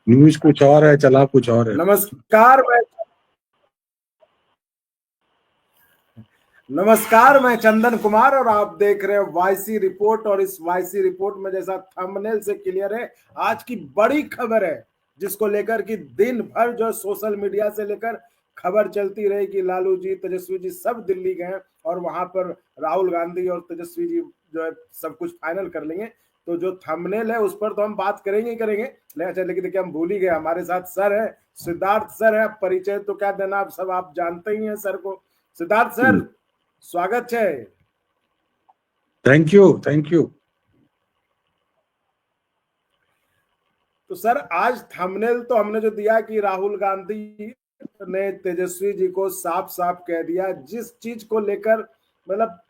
News कुछ और है, चला कुछ और है। नमस्कार, मैं चंदन कुमार और आप देख रहे हैं वाईसी रिपोर्ट। और इस वाईसी रिपोर्ट में जैसा थंबनेल से क्लियर है, आज की बड़ी खबर है जिसको लेकर कि दिन भर जो सोशल मीडिया से लेकर खबर चलती रही कि लालू जी, तेजस्वी जी सब दिल्ली गए और वहां पर राहुल गांधी और तेजस्वी जी जो है सब कुछ फाइनल कर लेंगे। तो जो थंबनेल है उस पर तो हम बात करेंगे ही करेंगे। लेकिन देखिए, हम भूल ही गए, हमारे साथ सर है, सिद्धार्थ सर है। परिचय तो क्या देना, आप सब आप जानते ही हैं सर को। सिद्धार्थ सर, स्वागत है। Thank you, thank you. तो सर, आज थंबनेल तो हमने जो दिया कि राहुल गांधी ने तेजस्वी जी को साफ साफ कह दिया, जिस चीज को लेकर मतलब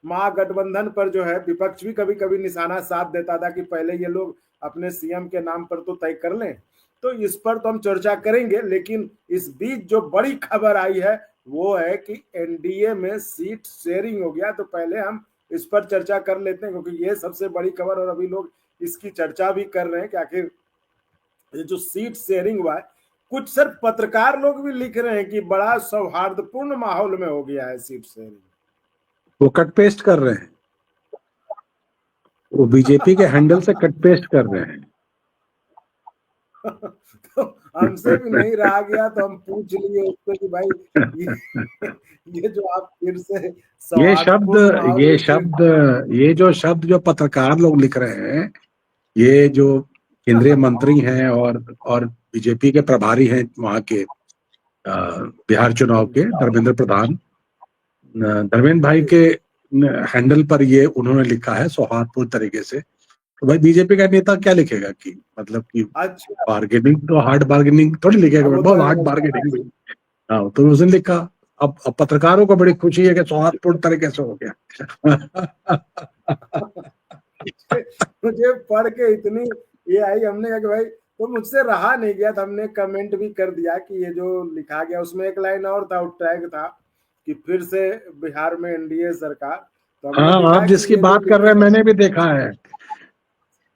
महागठबंधन पर जो है विपक्ष भी कभी कभी निशाना साध देता था कि पहले ये लोग अपने सीएम के नाम पर तो तय कर लें। तो इस पर तो हम चर्चा करेंगे, लेकिन इस बीच जो बड़ी खबर आई है वो है कि एनडीए में सीट शेयरिंग हो गया। तो पहले हम इस पर चर्चा कर लेते हैं, क्योंकि ये सबसे बड़ी खबर और अभी लोग इसकी चर्चा भी कर रहे हैं कि आखिर ये जो सीट शेयरिंग हुआ है, कुछ सर पत्रकार लोग भी लिख रहे हैं कि बड़ा सौहार्दपूर्ण माहौल में हो गया है सीट शेयरिंग। वो कट पेस्ट कर रहे हैं, वो बीजेपी के हैंडल से कट पेस्ट कर रहे हैं। तो हमसे भी नहीं रहा गया तो हम पूछ लिए उसको कि भाई ये जो आप फिर से ये जो शब्द जो पत्रकार लोग लिख रहे हैं, ये जो केंद्रीय मंत्री हैं और बीजेपी के प्रभारी हैं वहां के बिहार चुनाव के, धर्मेंद्र भाई के हैंडल पर ये उन्होंने लिखा है सौहार्दपूर्ण तरीके से। तो भाई बीजेपी का नेता क्या लिखेगा कि मतलब कि बार्गेनिंग तो हार्ड बार्गेनिंग थोड़ी लिखेगा, बहुत हार्ड बार्गेनिंग। हाँ, तो उसने लिखा। अब पत्रकारों को बड़ी खुशी है कि सौहार्दपूर्ण तरीके से हो गया। मुझे पढ़ के इतनी ये आई, हमने कहा कि भाई, तो मुझसे रहा नहीं गया, तो हमने कमेंट भी कर दिया कि ये जो लिखा गया उसमें एक लाइन और था, टैग था कि फिर से बिहार में एनडीए सरकार। तो हाँ, आप जिसकी बात कर रहे हैं मैंने भी देखा है,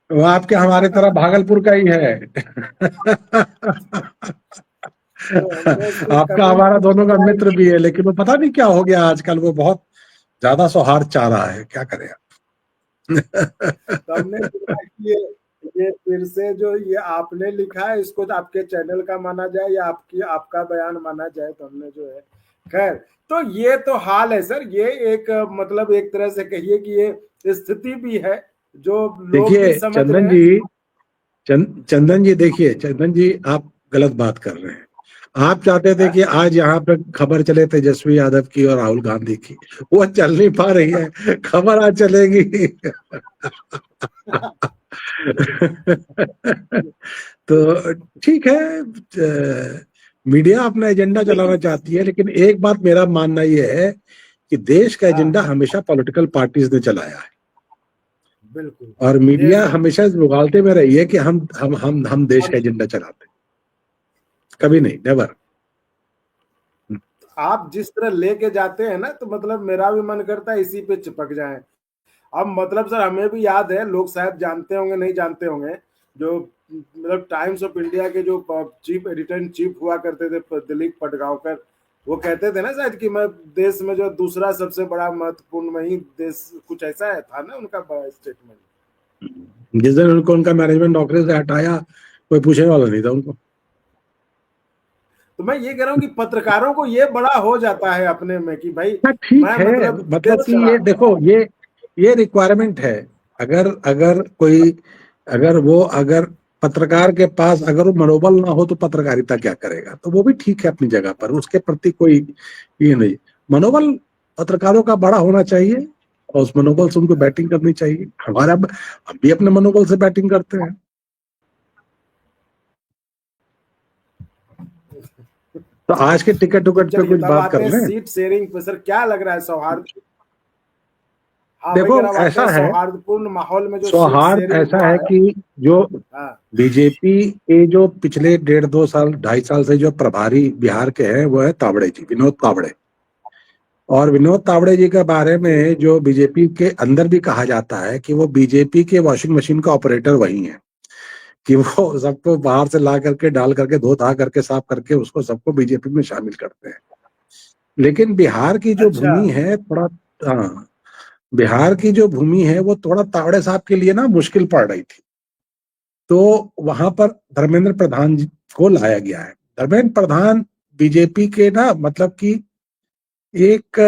वो आपके हमारे तरह भागलपुर का ही है। आपका हमारा दोनों का मित्र भी है, लेकिन वो पता नहीं क्या हो गया आजकल, वो बहुत ज्यादा सौहार्द चाह रहा है, क्या करें। तो हमने ये फिर से जो ये आपने लिखा है, इसको तो आपके चैनल का माना जाए या आपका बयान माना जाए, तो हमने जो है खैर, तो ये तो हाल है सर। ये एक मतलब एक तरह से कहिए कि ये स्थिति भी है जो लोग भी समझ रहे हैं। चंदन जी देखिए, चंदन जी आप गलत बात कर रहे हैं। आप चाहते थे कि आज यहाँ पे खबर चले तेजस्वी यादव की और राहुल गांधी की, वो चल नहीं पा रही है, खबर आज चलेगी। तो ठीक है, मीडिया अपना एजेंडा चलाना चाहती है, लेकिन एक बात मेरा मानना यह है कि देश का एजेंडा हमेशा पॉलिटिकल पार्टीज ने चलाया है। बिल्कुल। और मीडिया हमेशा उगालते में रही है कि हम देश का एजेंडा चलाते, कभी नहीं, नेवर। आप जिस तरह लेके जाते हैं ना, तो मतलब मेरा भी मन करता है इसी पे चिपक जाए। अब मतलब सर, हमें भी याद है, लोग शायद जानते होंगे नहीं जानते होंगे, जो मतलब टाइम्स ऑफ इंडिया के जो चीफ एडिटर इन चीफ हुआ करते थे दिलीप पटगांवकर, वो कहते थे ना शायद कि मैं देश में जो दूसरा सबसे बड़ा महत्वपूर्ण वही देश, कुछ ऐसा है था ना उनका स्टेटमेंट। जिस दिन उनका मैनेजमेंट नौकरी से हटाया, कोई पूछने वाला नहीं था उनको। तो मैं ये कह रहा हूँ कि पत्रकारों को ये बड़ा हो जाता है अपने में कि भाई ठीक है, मतलब कि ये देखो, ये रिक्वायरमेंट है। अगर पत्रकार के पास अगर वो मनोबल ना हो तो पत्रकारिता क्या करेगा, तो वो भी ठीक है अपनी जगह पर, उसके प्रति कोई ये नहीं। मनोबल पत्रकारों का बड़ा होना चाहिए और उस मनोबल से उनको बैटिंग करनी चाहिए। हम भी अपने मनोबल से बैटिंग करते हैं। तो आज के टिकट पे कुछ बात कर लें। सीट शेयरिंग पे सर क्या लग रहा है, सौहार्द? देखो ऐसा है, सौहार्दपूर्ण माहौल में जो सौहार्द ऐसा है कि जो बीजेपी के जो पिछले 1.5-2 साल 2.5 साल से जो प्रभारी बिहार के हैं वो है तावड़े जी, विनोद तावड़े। और विनोद तावड़े जी के बारे में जो बीजेपी के अंदर भी कहा जाता है कि वो बीजेपी के वॉशिंग मशीन का ऑपरेटर वही है, कि वो सबको बाहर से ला करके डाल करके धो धा करके साफ करके उसको सबको बीजेपी में शामिल करते हैं। लेकिन बिहार की जो अच्छा। भूमि है थोड़ा, हाँ, बिहार की जो भूमि है वो थोड़ा तावड़े साहब के लिए ना मुश्किल पड़ रही थी, तो वहां पर धर्मेंद्र प्रधान जी को लाया गया है। धर्मेंद्र प्रधान बीजेपी के ना मतलब कि एक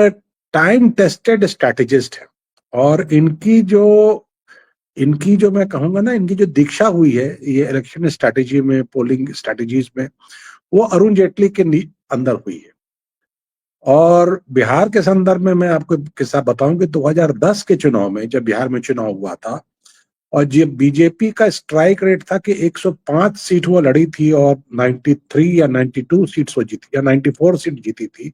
टाइम टेस्टेड स्ट्रैटेजिस्ट है, और इनकी जो मैं कहूंगा ना, इनकी जो दीक्षा हुई है ये इलेक्शन स्ट्रैटेजी में, पोलिंग स्ट्रैटेजीज में, वो अरुण जेटली के अंदर हुई है। और बिहार के संदर्भ में मैं आपको किस्सा बताऊं कि 2010 के चुनाव में, जब बिहार में चुनाव हुआ था और जब बीजेपी का स्ट्राइक रेट था कि 105 सीट वो लड़ी थी और 93 या 92 सीट्स वो जीती, या 94 सीट जीती थी,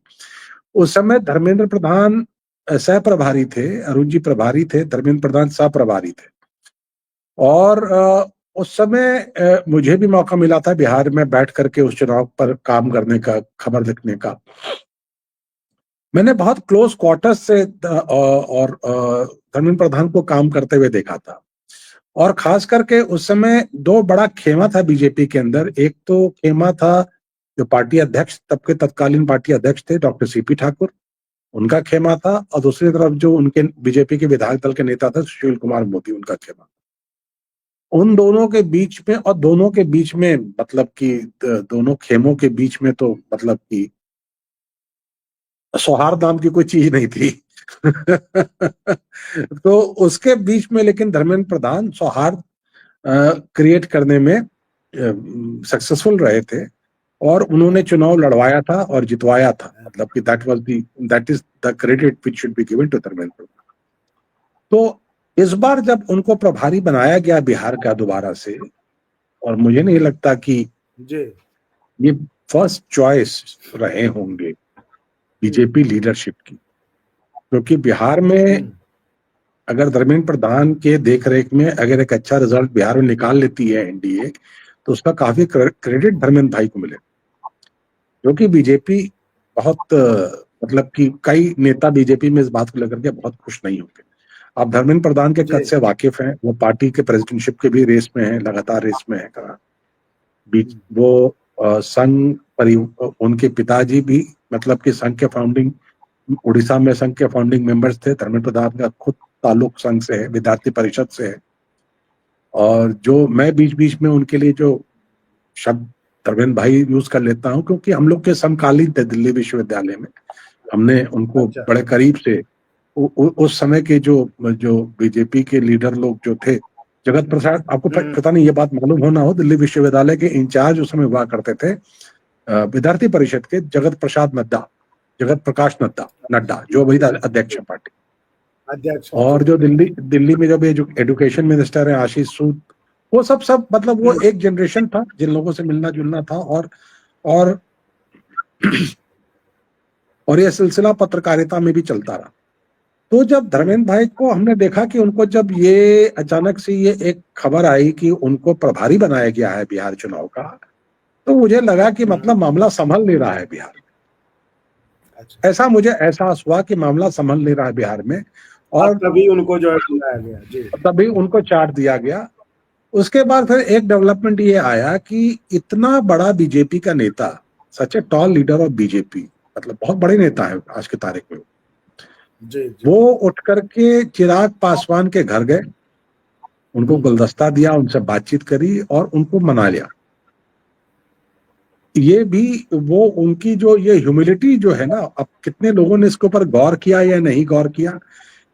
उस समय धर्मेंद्र प्रधान सह प्रभारी थे, अरुण जी प्रभारी थे, धर्मेंद्र प्रधान सह प्रभारी थे। और उस समय मुझे भी मौका मिला था बिहार में बैठ करके उस चुनाव पर काम करने का, खबर लिखने का। मैंने बहुत क्लोज क्वार्टर्स से और धर्मेंद्र प्रधान को काम करते हुए देखा था। और खास करके उस समय दो बड़ा खेमा था बीजेपी के अंदर। एक तो खेमा था जो पार्टी अध्यक्ष, तब के तत्कालीन पार्टी अध्यक्ष थे डॉक्टर सीपी ठाकुर, उनका खेमा था, और दूसरी तरफ जो उनके बीजेपी के विधायक दल के नेता थे सुशील कुमार मोदी, उनका खेमा। उन दोनों के बीच में, और दोनों के बीच में मतलब कि दोनों खेमों के बीच में तो मतलब कि सौहार्द नाम की कोई चीज नहीं थी। तो उसके बीच में लेकिन धर्मेंद्र प्रधान सौहार्द क्रिएट करने में सक्सेसफुल रहे थे, और उन्होंने चुनाव लड़वाया था और जितवाया था। मतलब कि that is the credit which should be given to Dharmendra Pradhan. तो इस बार जब उनको प्रभारी बनाया गया बिहार का दोबारा से, और मुझे नहीं लगता कि जी ये फर्स्ट चॉइस रहे होंगे बीजेपी लीडरशिप की, क्योंकि बिहार में अगर धर्मेंद्र प्रधान के देखरेख में अगर एक अच्छा रिजल्ट बिहार में निकाल लेती है एनडीए, तो उसका काफी क्रेडिट धर्मेंद्र भाई को मिले, क्योंकि बीजेपी बहुत मतलब कि कई नेता बीजेपी में इस बात को लेकर के बहुत खुश नहीं होंगे। आप धर्मेंद्र प्रधान के कद से वाकिफ हैं, वो पार्टी के प्रेसिडेंटशिप के भी रेस में है, लगातार रेस में है। वो संघ उनके पिताजी भी मतलब कि संघ के फाउंडिंग, उड़ीसा में संघ के फाउंडिंग मेंबर्स थे। धर्मेंद्र प्रधान का खुद ताल्लुक संघ से है, विद्यार्थी परिषद से है। और जो मैं बीच बीच में उनके लिए जो शब्द धर्मेंद्र भाई यूज कर लेता हूं, क्योंकि हम लोग के समकालीन थे दिल्ली विश्वविद्यालय में, हमने उनको बड़े करीब से उस समय के जो बीजेपी के लीडर लोग जो थे, जगत प्रसाद, आपको पता नहीं ये बात मालूम होना हो, दिल्ली विश्वविद्यालय के इंचार्ज उस समय हुआ करते थे विद्यार्थी परिषद के जगत प्रकाश नड्डा, जो अभी अध्यक्ष है पार्टी अध्यक्ष। और जो दिल्ली में जब एजुकेशन मिनिस्टर है आशीष सूद, वो सब मतलब वो एक जनरेशन था जिन लोगों से मिलना जुलना था। और ये सिलसिला पत्रकारिता में भी चलता रहा। तो जब धर्मेंद्र भाई को हमने देखा कि उनको जब ये अचानक से ये एक खबर आई कि उनको प्रभारी बनाया गया है बिहार चुनाव का, तो मुझे लगा कि मतलब मामला संभल नहीं रहा है बिहार में। ऐसा मुझे एहसास हुआ कि मामला संभल नहीं रहा है बिहार में, और तभी उनको जो है बुलाया गया जी, तभी उनको चार्ज दिया गया। उसके बाद फिर एक डेवलपमेंट ये आया कि इतना बड़ा बीजेपी का नेता, such a tall leader of BJP, मतलब बहुत बड़े नेता है आज की तारीख में, जी। वो उठ करके चिराग पासवान के घर गए, उनको गुलदस्ता दिया, उनसे बातचीत करी और उनको मना लिया। ये भी वो उनकी जो ये ह्यूमिलिटी जो है ना, अब कितने लोगों ने इसके ऊपर गौर किया या नहीं गौर किया,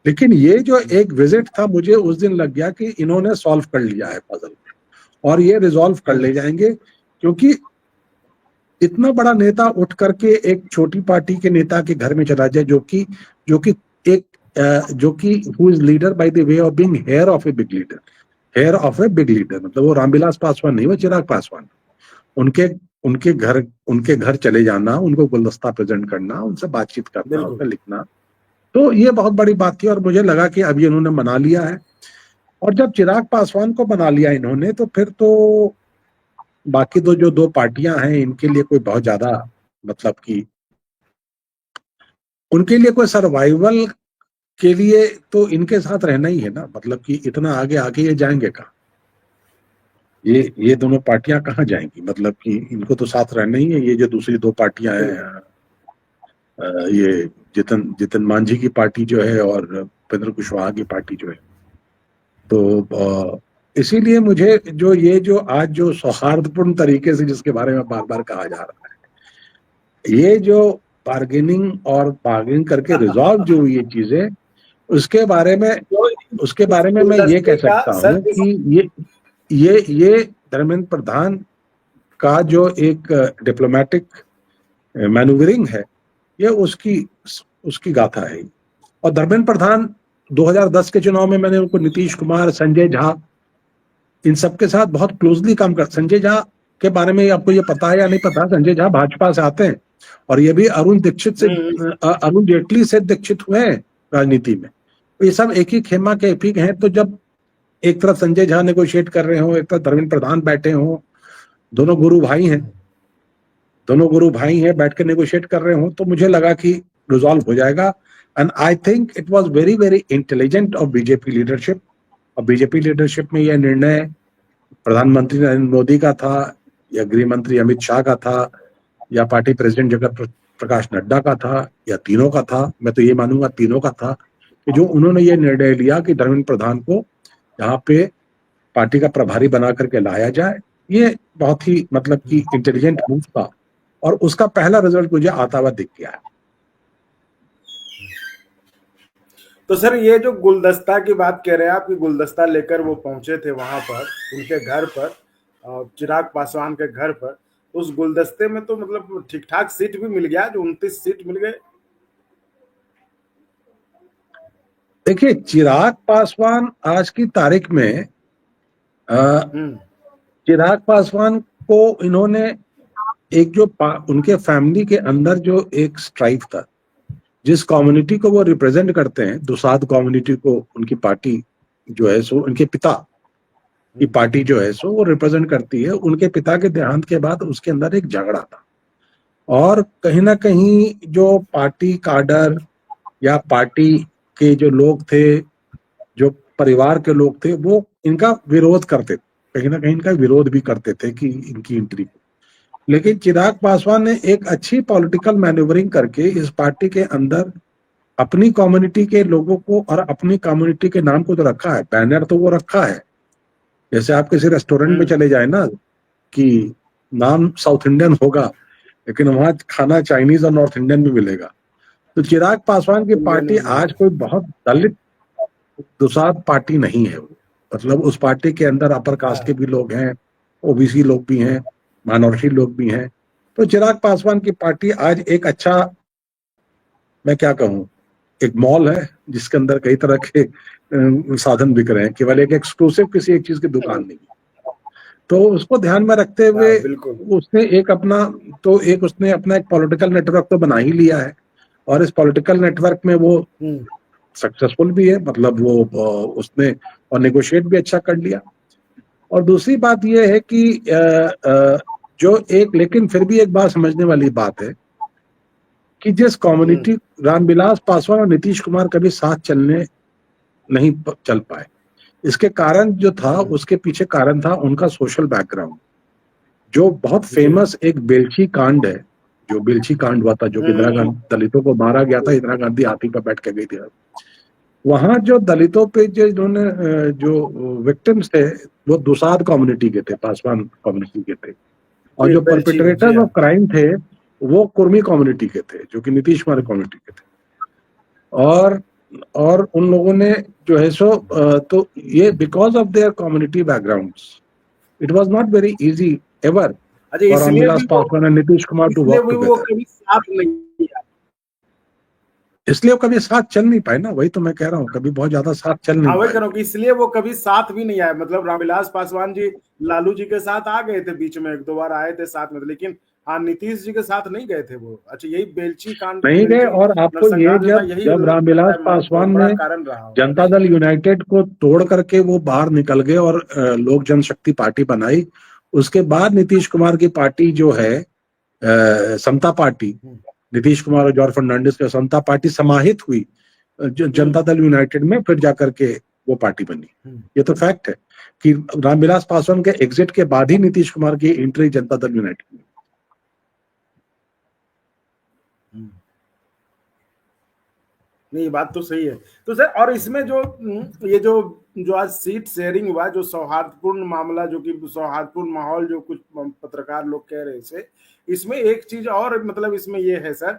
लेकिन ये जो एक विजिट था, मुझे उस दिन लग गया कि इन्होंने सॉल्व कर लिया है पजल, और ये रिजॉल्व कर ले जाएंगे। क्योंकि इतना बड़ा नेता उठ करके एक छोटी पार्टी के नेता के घर में चला जाए, जो कि who is leader by the way of being heir of a big leader, मतलब वो रामविलास पासवान नहीं, वो चिराग पासवान। उनके घर चले जाना, उनको गुलदस्ता प्रेजेंट करना, उनसे बातचीत करना, उनका लिखना, तो ये बहुत बड़ी बात थी। और मुझे लगा कि अब इन्होंने मना लिया है, और जब चिराग पासवान को बना लिया इन्होंने, तो फिर तो बाकी जो दो पार्टियां हैं, इनके लिए कोई बहुत ज्यादा मतलब कि उनके लिए कोई सर्वाइवल के लिए तो इनके साथ रहना ही है ना, मतलब कि इतना आगे ये जाएंगे कहाँ। ये दोनों पार्टियां कहाँ जाएंगी? मतलब कि इनको तो साथ रहना ही है। ये जो दूसरी दो पार्टियां हैं, ये जितन मांझी की पार्टी जो है और उपेंद्र कुशवाहा की पार्टी जो है, तो इसीलिए मुझे जो आज जो सौहार्दपूर्ण तरीके से जिसके बारे में बार बार कहा जा रहा है, ये जो बार्गेनिंग और बार्गेनिंग करके रिजॉल्व जो हुई ये चीजें, उसके बारे में मैं ये कह सकता हूँ कि ये धर्मेंद्र प्रधान का जो एक डिप्लोमेटिक मैन्यूवरिंग है, ये उसकी गाथा है। और धर्मेंद्र प्रधान 2010 के चुनाव में मैंने उनको नीतीश कुमार, संजय झा, इन सबके साथ बहुत क्लोजली काम कर। संजय झा के बारे में आपको ये पता है या नहीं पता, संजय झा भाजपा से आते हैं और ये भी अरुण जेटली से दीक्षित हुए हैं राजनीति में। ये सब एक ही खेमा के एपिक हैं। तो जब एक तरफ संजय झा नेगोशिएट कर रहे हो, एक तरफ धर्मेंद्र प्रधान बैठे हो, दोनों गुरु भाई हैं बैठ के नेगोशिएट कर रहे हो, तो मुझे लगा कि रिजॉल्व हो जाएगा। And I think it was very very intelligent of BJP leadership. और बीजेपी लीडरशिप में यह निर्णय प्रधानमंत्री नरेंद्र मोदी का था, या गृह मंत्री अमित शाह का था, या पार्टी प्रेसिडेंट जगत प्रकाश नड्डा का था, या तीनों का था। मैं तो ये मानूंगा तीनों का था, कि जो उन्होंने ये निर्णय लिया कि धर्मेंद्र प्रधान को यहाँ पे पार्टी का प्रभारी बना करके लाया जाए। ये बहुत ही मतलब कि इंटेलिजेंट मूव था, और उसका पहला रिजल्ट मुझे आता हुआ दिख गया है। तो सर, ये जो गुलदस्ता की बात कह रहे हैं आप, कि गुलदस्ता लेकर वो पहुंचे थे वहां पर, उनके घर पर, चिराग पासवान के घर पर, उस गुलदस्ते में तो मतलब ठीक ठाक सीट भी मिल गया, जो 29 सीट मिल गए। देखिए, चिराग पासवान आज की तारीख में चिराग पासवान को इन्होंने एक जो उनके फैमिली के अंदर जो एक स्ट्राइक था, जिस कम्युनिटी को वो रिप्रेजेंट करते हैं, दुसाध कम्युनिटी को उनकी पार्टी जो है सो, उनके पिता की पार्टी जो है सो वो रिप्रेजेंट करती है। उनके पिता के देहांत के बाद उसके अंदर एक झगड़ा था, और कहीं ना कहीं जो पार्टी काडर या पार्टी के जो लोग थे, जो परिवार के लोग थे, वो इनका विरोध करते थे, कहीं ना कहीं इनका विरोध भी करते थे कि इनकी एंट्री। लेकिन चिराग पासवान ने एक अच्छी पॉलिटिकल मैन्यूवरिंग करके इस पार्टी के अंदर अपनी कम्युनिटी के लोगों को और अपनी कम्युनिटी के नाम को तो रखा है, बैनर तो वो रखा है। जैसे आप किसी रेस्टोरेंट में चले जाए ना, कि नाम साउथ इंडियन होगा लेकिन वहां खाना चाइनीज और नॉर्थ इंडियन भी मिलेगा। तो चिराग पासवान की पार्टी आज कोई बहुत दलित दुसाध पार्टी नहीं है। मतलब उस पार्टी के अंदर अपर कास्ट के भी लोग हैं, ओबीसी लोग भी हैं, माइनॉरिटी लोग भी हैं। तो चिराग पासवान की पार्टी आज एक अच्छा, मैं क्या कहूँ, एक मॉल है जिसके अंदर कई तरह के साधन बिक रहे हैं, केवल एक एक्सक्लूसिव किसी एक चीज की दुकान नहीं। तो उसको ध्यान में रखते हुए उसने अपना एक पॉलिटिकल नेटवर्क तो बना ही लिया है, और इस पॉलिटिकल नेटवर्क में वो सक्सेसफुल भी है। मतलब वो उसने और नेगोशिएट भी अच्छा कर लिया। और दूसरी बात ये है कि लेकिन फिर भी एक बात समझने वाली बात है कि जिस कम्युनिटी, रामविलास पासवान और नीतीश कुमार कभी साथ नहीं चल पाए, इसके कारण जो था, उसके पीछे कारण था उनका सोशल बैकग्राउंड, जो बहुत फेमस एक बेलछी कांड है, जो बेलछी कांड हुआ था, जो कि इंदिरा गांधी, दलितों को मारा गया था, इंदिरा गांधी हाथी पर बैठ के गई थी। वहां जो दलितों पे जो विक्टिम्स थे, वो दुसाध कम्युनिटी के थे, पासवान कम्युनिटी के थे, और जो परपिट्रेटर ऑफ क्राइम थे वो कुर्मी कम्युनिटी के थे, जो कि नीतीश कुमार कम्युनिटी के थे। और उन लोगों ने जो है सो तो ये because of their community backgrounds, it was not very easy ever for Ramvilas Paswan and Nitish Kumar to work together. इसलिए वो कभी साथ चल नहीं पाए ना, वही तो मैं कह रहा हूँ, कभी बहुत ज्यादा साथ चल नहीं पाए। इसलिए वो कभी साथ भी नहीं आए। मतलब रामविलास पासवान जी लालू जी के साथ आ गए थे, बीच में एक दो बार आए थे साथ में, लेकिन हाँ, नीतीश जी के साथ नहीं गए थे वो। अच्छा, यही बेलछी कांड नहीं गए। और आपको ये जब रामविलास पासवान ने जनता दल यूनाइटेड को तोड़ करके वो बाहर निकल गए और लोक जनशक्ति पार्टी बनाई, उसके बाद नीतीश कुमार की पार्टी जो है समता पार्टी, नीतीश कुमार और जॉर्ज फर्नांडिस की समता पार्टी समाहित हुई जनता दल यूनाइटेड में, फिर जाकर के वो पार्टी बनी। ये तो फैक्ट है कि रामविलास पासवान के एग्जिट के बाद ही नीतीश कुमार की एंट्री जनता दल यूनाइटेड में। नहीं, बात तो सही है। तो सर, और इसमें जो ये जो आज सीट शेयरिंग हुआ, जो सौहार्दपूर्ण मामला, जो कि सौहार्दपूर्ण माहौल जो कुछ पत्रकार लोग कह रहे थे, इसमें एक चीज और मतलब इसमें ये है सर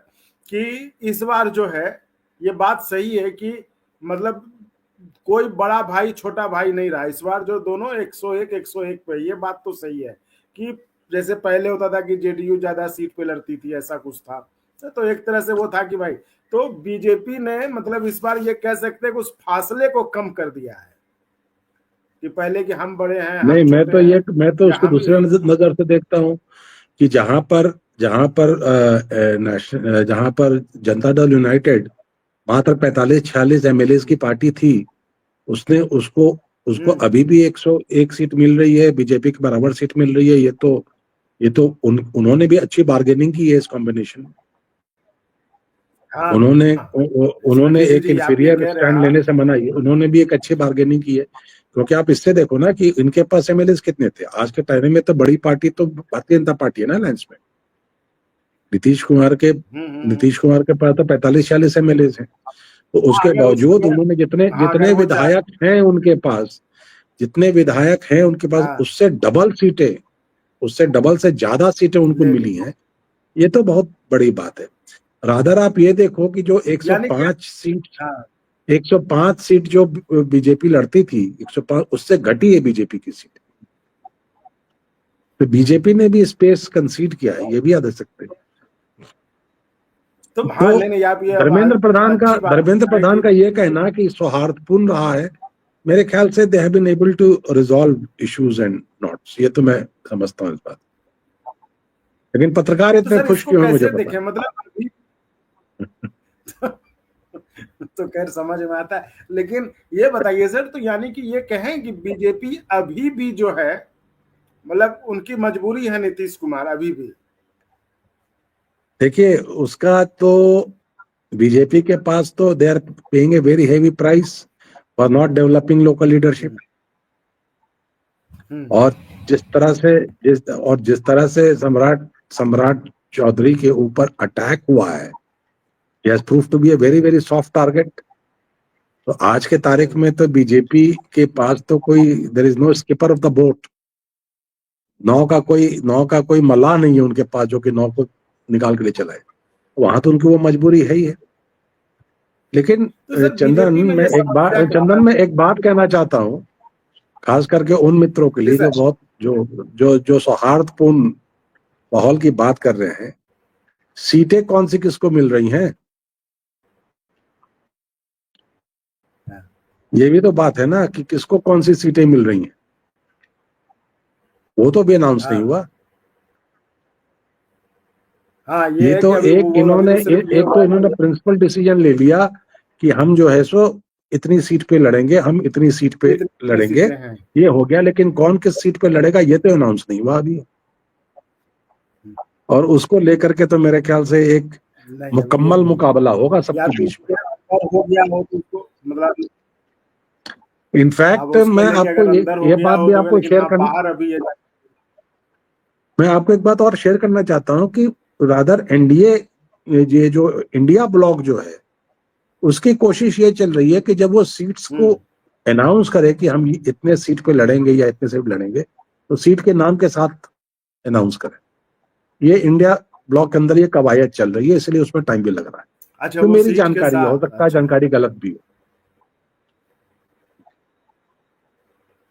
कि इस बार जो है ये बात सही है कि मतलब कोई बड़ा भाई छोटा भाई नहीं रहा इस बार, जो दोनों 101 पे। ये बात तो सही है कि जैसे पहले होता था कि जेडीयू ज्यादा सीट पे लड़ती थी, ऐसा कुछ था। तो एक तरह से वो था कि भाई, तो बीजेपी ने मतलब इस बार ये कह सकते हैं कि उस फासले को कम कर दिया है कि पहले कि हम बड़े हैं, नहीं, मैं तो उसको दूसरे नजर से देखता हूँ कि जहां पर जनता दल यूनाइटेड मात्र 45-46 एमएलए की पार्टी थी, उसने उसको अभी भी 101 सीट मिल रही है, बीजेपी के बराबर सीट मिल रही है। ये तो उन्होंने भी अच्छी बार्गेनिंग की है इस कॉम्बिनेशन में। उन्होंने एक इंफीरियर स्टैंड लेने से मना की, उन्होंने भी एक अच्छी बार्गेनिंग की है। क्योंकि आप इससे देखो ना कि इनके पास एमएलए कितने थे आज के टाइम में, तो बड़ी पार्टी तो भारतीय जनता पार्टी है ना अलायंस में। नीतीश कुमार के पास तो 45-46 एमएलए हैं। तो उसके बावजूद उन्होंने जितने विधायक हैं उनके पास, उससे डबल से ज्यादा सीटें उनको मिली हैं। ये तो बहुत बड़ी बात है। रादर आप ये देखो कि जो 105 सीट जो बीजेपी लड़ती थी, 105 उससे घटी है बीजेपी की सीट। तो बीजेपी ने भी स्पेस कंसीड किया है, ये भी याद रख सकते हैं। तो धर्मेंद्र प्रधान का ये कहना कि सौहार्दपूर्ण रहा है, मेरे ख्याल से they have been able to resolve issues and knots. ये तो मैं समझता हूँ इस बात। लेकिन पत्रकार इतने खुश क्यों हैं मुझे पता मतलब तो खैर समझ में आता है। लेकिन ये बताइए सर, तो यानी कि ये कहें कि बीजेपी अभी भी जो है मतलब उनकी मजबूरी है नीतीश कुमार अभी भी? देखिए, उसका तो बीजेपी के पास तो they are paying a very heavy price for not developing local leadership. और जिस तरह से सम्राट चौधरी के ऊपर अटैक हुआ है, he has proved to be a very very soft target। तो आज के तारीख में तो बीजेपी के पास तो कोई there is no skipper of the boat. नाव का कोई मल्लाह नहीं है उनके पास जो कि नाव को निकाल के ले चलाए। वहां तो उनकी वो मजबूरी है ही है। लेकिन चंदन में एक बात कहना चाहता हूँ, खास करके उन मित्रों के लिए जो सौहार्दपूर्ण माहौल की बात कर रहे हैं। सीटें कौन सी किसको मिल रही हैं, ये भी तो बात है ना कि किसको कौन सी सीटें मिल रही हैं, वो तो भी अनाउंस नहीं हुआ। ये तो इन्होंने प्रिंसिपल डिसीजन ले लिया कि हम जो है सो इतनी सीट पे लड़ेंगे, हम इतनी सीट पे लड़ेंगे, ये हो गया। लेकिन कौन किस सीट पे लड़ेगा ये तो अनाउंस नहीं हुआ अभी। और उसको लेकर के तो मेरे ख्याल से एक मुकम्मल मुकाबला होगा सबके बीच में। इनफैक्ट मैं आपको ये बात भी आपको शेयर मैं आपको एक बात और शेयर करना चाहता हूं कि रादर एनडीए, ये जो इंडिया ब्लॉक जो है, उसकी कोशिश ये चल रही है कि जब वो सीट्स को अनाउंस करे कि हम इतने सीट पे लड़ेंगे या इतने सीट लड़ेंगे, तो सीट के नाम के साथ अनाउंस करें। ये इंडिया ब्लॉक के अंदर ये कवायद चल रही है, इसलिए उसमें टाइम भी लग रहा है। अच्छा, तो मेरी जानकारी हो सकता है जानकारी गलत भी हो।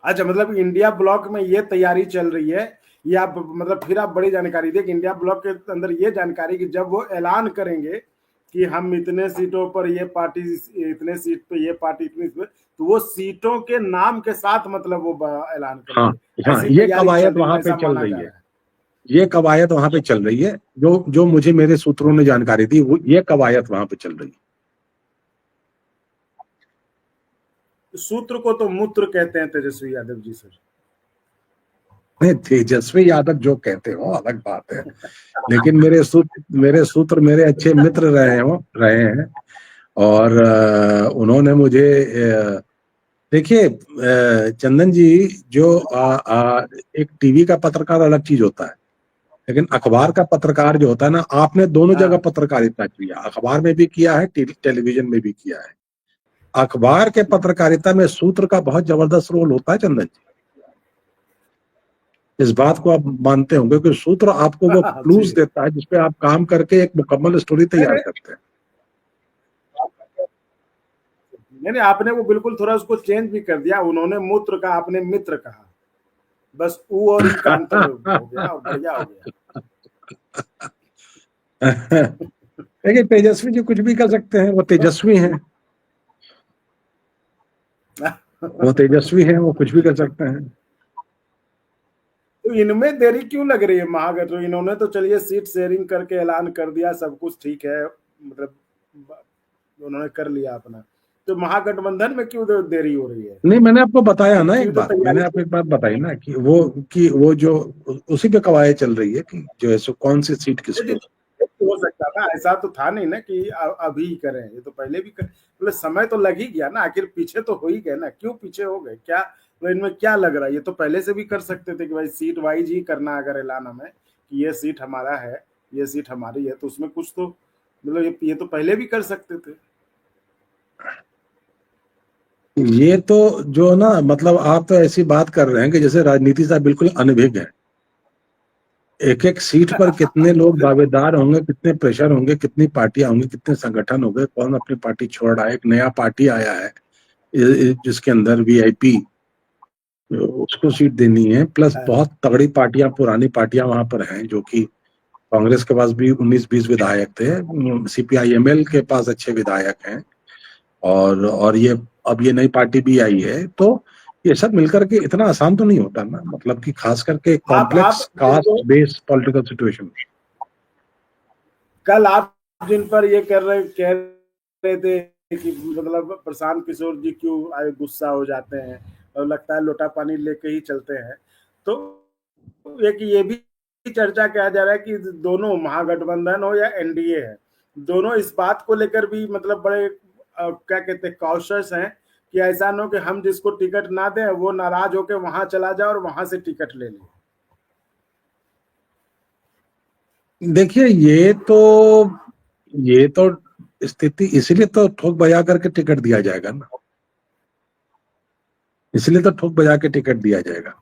अच्छा, मतलब इंडिया ब्लॉक में ये तैयारी चल रही है, या मतलब फिर आप बड़ी जानकारी दें कि इंडिया ब्लॉक के अंदर ये जानकारी कि जब वो ऐलान करेंगे कि हम इतने सीटों पर ये पार्टी, इतने सीट पे ये पार्टी, इतनी, तो वो सीटों के नाम के साथ मतलब वो ऐलान करेंगे। हाँ, ये कवायद वहां पे चल रही है। ये कवायद वहां पे चल रही है, जो मुझे मेरे सूत्रों ने जानकारी दी, वो ये कवायद वहां पे चल रही है। सूत्र को तो मूत्र कहते हैं तेजस्वी यादव जी सर। नहीं, तेजस्वी यादव जो कहते हो अलग बात है, लेकिन मेरे सूत्र मेरे अच्छे मित्र रहे हैं, और उन्होंने मुझे देखिए चंदन जी, जो एक टीवी का पत्रकार अलग चीज होता है, लेकिन अखबार का पत्रकार जो होता है ना, आपने दोनों जगह पत्रकारिता किया, अखबार में भी किया है, टेलीविजन में भी किया है। अखबार के पत्रकारिता में सूत्र का बहुत जबरदस्त रोल होता है चंदन जी। इस बात को आप मानते होंगे कि सूत्र आपको वो क्लूज देता है जिसपे आप काम करके एक मुकम्मल स्टोरी तैयार करते हैं। नहीं, आपने वो बिल्कुल थोड़ा उसको चेंज भी कर दिया, उन्होंने मूत्र का, आपने मित्र कहा, बस ऊ और ई का अंतर हो गया और बढ़िया हो गया। देखिए तेजस्वी जी कुछ भी कर सकते हैं, वो तेजस्वी हैं, वो तेजस्वी हैं, वो कुछ भी कर सकते हैं। तो इनमें देरी क्यों लग रही है महागठबंधन? इन्होंने तो चलिए सीट शेयरिंग करके ऐलान कर दिया, सब कुछ ठीक है, मतलब उन्होंने कर लिया अपना, तो महागठबंधन में क्यों देरी हो रही है? नहीं, मैंने आपको बताया ना एक बात, मैंने आपको एक बात बताई ना कि वो जो उसी पे कवायद चल रही है कि जो है सो कौन सी सीट किसको। हो सकता था, ऐसा तो था नहीं ना कि अभी करें, ये तो पहले भी मतलब समय तो लग ही गया ना, आखिर पीछे तो हो ही गए ना, क्यों पीछे हो गए? क्या तो इनमें क्या लग रहा है? ये तो पहले से भी कर सकते थे कि भाई सीट वाइज ही करना, अगर ऐलान हमें कि ये सीट हमारा है, ये सीट हमारी है, तो उसमें कुछ तो मतलब ये तो पहले भी कर सकते थे। ये तो जो ना, मतलब आप तो ऐसी बात कर रहे हैं कि जैसे राजनीति से बिल्कुल अनभिज्ञ है। एक एक सीट पर कितने लोग दावेदार होंगे, कितने प्रेशर होंगे, कितनी पार्टियां होंगी, कितने संगठन होंगे, कौन अपनी पार्टी छोड़ रहा है, एक नया पार्टी आया है जिसके अंदर वीआईपी, उसको सीट देनी है, प्लस बहुत तगड़ी पार्टियां, पुरानी पार्टियां वहां पर हैं, जो कि कांग्रेस के पास भी 19-20 विधायक थे, सीपीआईएमएल के पास अच्छे विधायक हैं, और ये अब ये नई पार्टी भी आई है, तो ये सब मिलकर के इतना आसान तो नहीं होता ना, मतलब कि खास करके complex caste based political situation. कल आप जिन पर ये कह रहे थे कि मतलब प्रशांत किशोर जी क्यों आए गुस्सा हो जाते हैं और लगता है लोटा पानी लेके ही चलते हैं, तो एक ये भी चर्चा किया जा रहा है कि दोनों महागठबंधन हो या एनडीए है, दोनों इस बात को लेकर भी मतलब बड़े क्या कहते हैं, कॉशियस हैं कि ऐसा ना हो कि हम जिसको टिकट ना दें वो नाराज होकर वहां चला जाए और वहां से टिकट ले ले। देखिए ये तो स्थिति, इसीलिए तो ठोक बजा करके टिकट दिया जाएगा ना, इसलिए तो ठोक बजा के टिकट दिया जाएगा।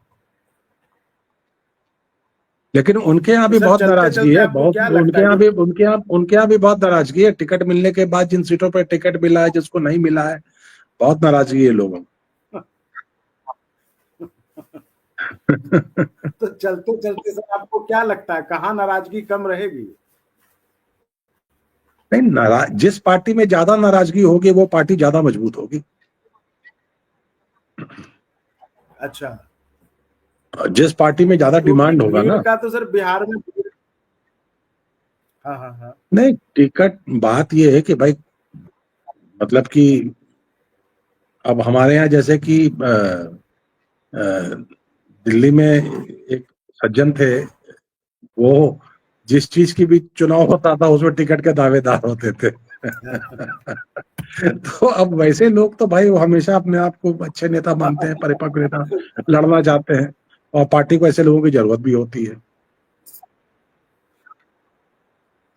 लेकिन उनके यहाँ भी तो बहुत नाराजगी है, बहुत उनके यहाँ भी बहुत नाराजगी है, टिकट मिलने के बाद जिन सीटों पर टिकट मिला है, जिसको नहीं मिला है, बहुत नाराजगी है लोगों। तो चलते चलते सर आपको क्या लगता है कहाँ नाराजगी कम रहेगी? नहीं, जिस पार्टी में ज्यादा नाराजगी होगी वो पार्टी ज्यादा मजबूत होगी। अच्छा, जिस पार्टी में ज्यादा डिमांड होगा भीड़ ना। का तो सर बिहार में, हाँ हाँ हाँ, नहीं, टिकट बात ये है कि भाई, मतलब कि अब हमारे यहाँ जैसे कि दिल्ली में एक सज्जन थे, वो जिस चीज की भी चुनाव होता था उसमें टिकट के दावेदार होते थे। तो अब वैसे लोग तो भाई वो हमेशा अपने आप को अच्छे नेता मानते हैं, परिपक्व नेता, लड़ना चाहते हैं, और पार्टी को ऐसे लोगों की जरूरत भी होती है।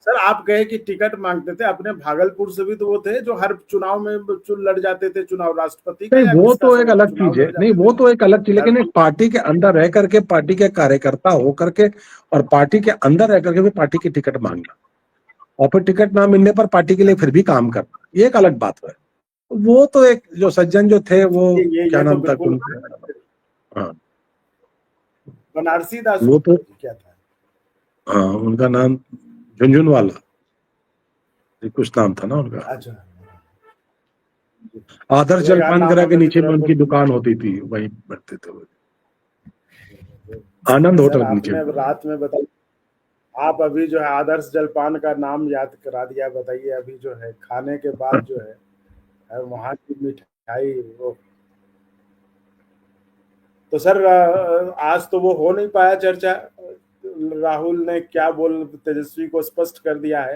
सर आप कहे कि टिकट मांगते थे, अपने भागलपुर से भी तो वो थे जो हर चुनाव में लड़ जाते थे, चुनाव राष्ट्रपति का नहीं, या वो किसका तो एक अलग चुनाव चीज है, लड़ नहीं जाते वो थे? तो एक अलग चीज, लेकिन एक पार्टी के अंदर रह करके, पार्टी के कार्यकर्ता हो करके, और पार्टी के अंदर रह करके भी पार्टी की टिकट मांगना, और फिर टिकट ना मिलने पर पार्टी के लिए फिर भी काम करना, ये एक अलग बात है। वो तो एक जो सज्जन जो थे, वो क्या ये तो नाम था बिल्कुल, उनके, हाँ, बनारसी दास वो तो, क्या था? हाँ, उनका नाम झुनझुनवाला, कुछ नाम था ना उनका। अच्छा, आदर्श एक आध जलपान नाम करा के हमें भी नीचे में थोड़ा उनकी बहुत, दुकान होती थी, वहीं बैठते थे वो, आनंद सर होटल के नीचे। आपने रात में बताया, आप अभी जो है आदर्श जलपान का नाम याद करा दिया, बताइए अभी जो है खाने के बाद जो है वहाँ की मिठाई वो, तो सर आज तो वो हो नहीं पाया चर्चा, राहुल ने क्या बोल तेजस्वी को स्पष्ट कर दिया है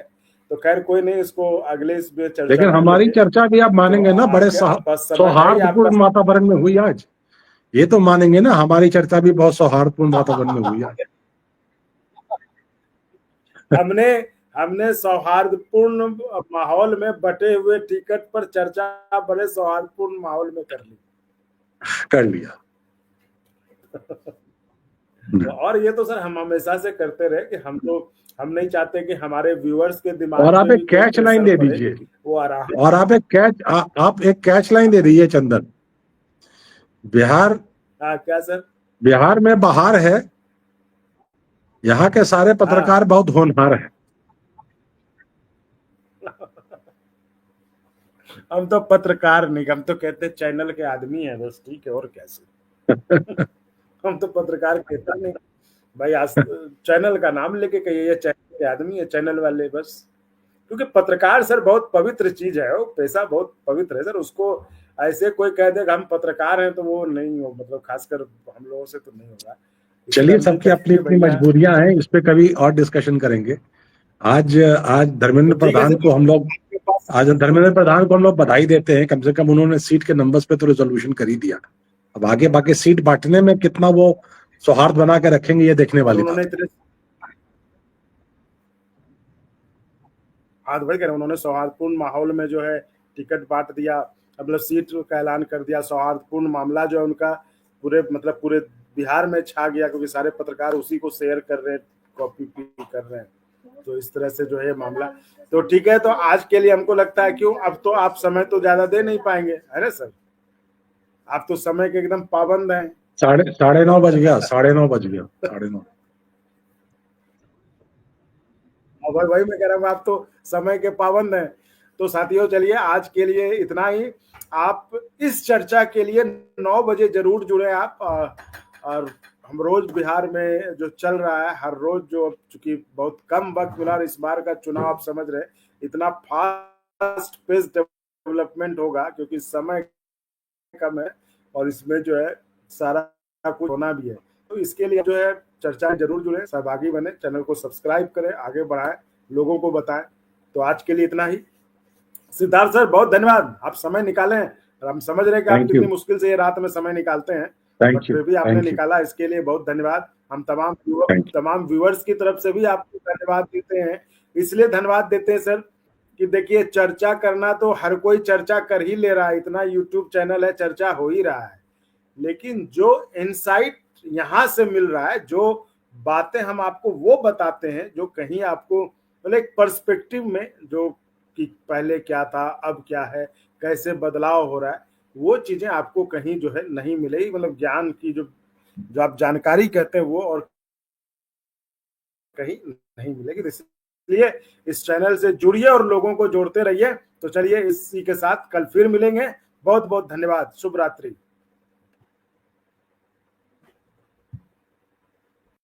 तो खैर कोई नहीं, इसको अगले इस पे चर्चा लेकिन हमारी चर्चा भी आप मानेंगे ना बड़े सौहार्दपूर्ण वातावरण में हुई आज। ये तो मानेंगे ना, हमारी चर्चा भी बहुत सौहार्दपूर्ण वातावरण में हुई आज। हमने सौहार्दपूर्ण माहौल में बटे हुए टिकट पर चर्चा बड़े सौहार्दपूर्ण माहौल में कर लिया। और ये तो सर हम हमेशा से करते रहे कि हम नहीं चाहते कि हमारे व्यूअर्स के दिमाग और आप एक कैच लाइन दे दीजिए, वो आराम। और आप एक कैच लाइन दे दीजिए चंदन। बिहार, क्या सर? बिहार में बहार है, यहाँ के सारे पत्रकार बहुत होनहार हैं। हम तो पत्रकार नहीं, हम तो कहते चैनल के आदमी हैं बस, ठीक है, और कैसे। हम तो पत्रकार कहते नहीं भाई, आज चैनल का नाम लेके कहिए ये चैनल के आदमी है, चैनल वाले बस। क्योंकि पत्रकार सर बहुत पवित्र चीज है, वो पेशा बहुत पवित्र है सर। उसको ऐसे कोई कह देगा हम पत्रकार हैं तो वो नहीं हो, मतलब खासकर हम लोगों से तो नहीं होगा। चलिए, सबकी अपनी अपनी मजबूरियां हैं, इस पे कभी और डिस्कशन करेंगे। आज धर्मेंद्र प्रधान को हम लोग बधाई देते हैं, कम से कम उन्होंने सीट के नंबर्स पे तो रिजोल्यूशन कर ही दिया। अब आगे बाकी सीट बांटने में कितना वो सौहार्द बना के रखेंगे, ये देखने वाली बात है। हाँ भाई, उन्होंने सौहार्दपूर्ण माहौल में जो है टिकट बांट दिया, मतलब सीट का ऐलान कर दिया। सौहार्दपूर्ण मामला जो है उनका पूरे बिहार में छा गया, क्योंकि सारे पत्रकार उसी को शेयर कर रहे हैं, कॉपी कर रहे हैं। तो इस तरह से जो है मामला तो ठीक है। तो आज के लिए हमको लगता है क्यों, अब तो आप समय तो ज्यादा दे नहीं पाएंगे, है ना सर? आप तो समय के एकदम पाबंद हैं। 9:30 बज गया, 9:30 वही मैं कह रहा हूँ, आप तो समय के पाबंद हैं। तो साथियों चलिए, आज के लिए इतना ही। आप इस चर्चा के लिए 9 बजे जरूर जुड़े आप। और हम रोज बिहार में जो चल रहा है, हर रोज जो, चूंकि बहुत कम वक्त मिला, इस बार का चुनाव आप समझ रहे इतना फास्ट पेस डेवलपमेंट होगा, क्योंकि समय कम है और इसमें जो है सारा कुछ होना भी है। तो इसके लिए जो है चर्चा जरूर जुड़े, सहभागी बने, चैनल को सब्सक्राइब करें, आगे बढ़ाएं, लोगों को बताएं। तो आज के लिए इतना ही। सिद्धार्थ सर बहुत धन्यवाद, आप समय निकालें। हम समझ रहे हैं कि आप कितनी मुश्किल से ये रात में समय निकालते हैं, बट फिर भी आपने निकाला, इसके लिए बहुत धन्यवाद। हम तमाम व्यूअर्स की तरफ से भी आपको धन्यवाद देते हैं। इसलिए धन्यवाद देते हैं सर कि देखिए, चर्चा करना तो हर कोई चर्चा कर ही ले रहा है, इतना यूट्यूब चैनल है, चर्चा हो ही रहा है। लेकिन जो इनसाइट यहाँ से मिल रहा है, जो बातें हम आपको वो बताते हैं, जो कहीं आपको मतलब एक पर्सपेक्टिव में, जो कि पहले क्या था, अब क्या है, कैसे बदलाव हो रहा है, वो चीजें आपको कहीं जो है नहीं मिलेगी। मतलब ज्ञान की जो आप जानकारी कहते हैं वो और कहीं नहीं मिलेगी। इसलिए इस चैनल से जुड़िए और लोगों को जोड़ते रहिए। तो चलिए, इसी के साथ कल फिर मिलेंगे। बहुत बहुत धन्यवाद, शुभ रात्रि।